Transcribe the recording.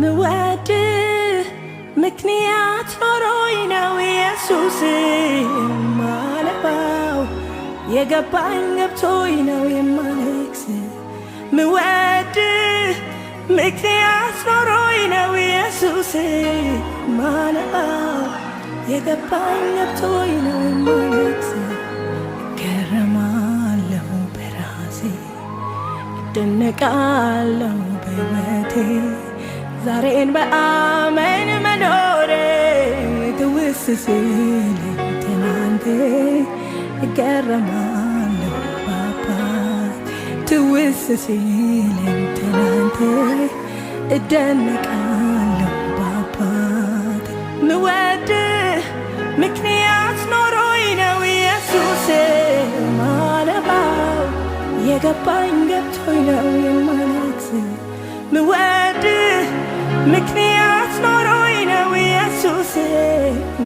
ምወድ ምክንያት ኖሮኝ ነው ኢየሱስ ማለባው የገባኝ ገብቶኝ ነው የማለቅስ ምወድ ምክንያት ኖሮኝ ነው ኢየሱስ ማለባው የገባኝ ገብቶኝ ነው የማለቅስ ገረማለሁ በራሴ እደነቃለሁ በሕይወቴ ዛሬን በአመን መኖሬ ትውስ ሲለኝ ትናንቴ እገረማለሁ በአባት ትውስ ሲለኝ ትናንቴ እደነቃለሁ በአባት ምወድ ምክንያት ኖሮኝ ነው ኢየሱስ ማለባው የገባኝ ገብቶኝ ነው የማለቅስ ምወድ ምክንያት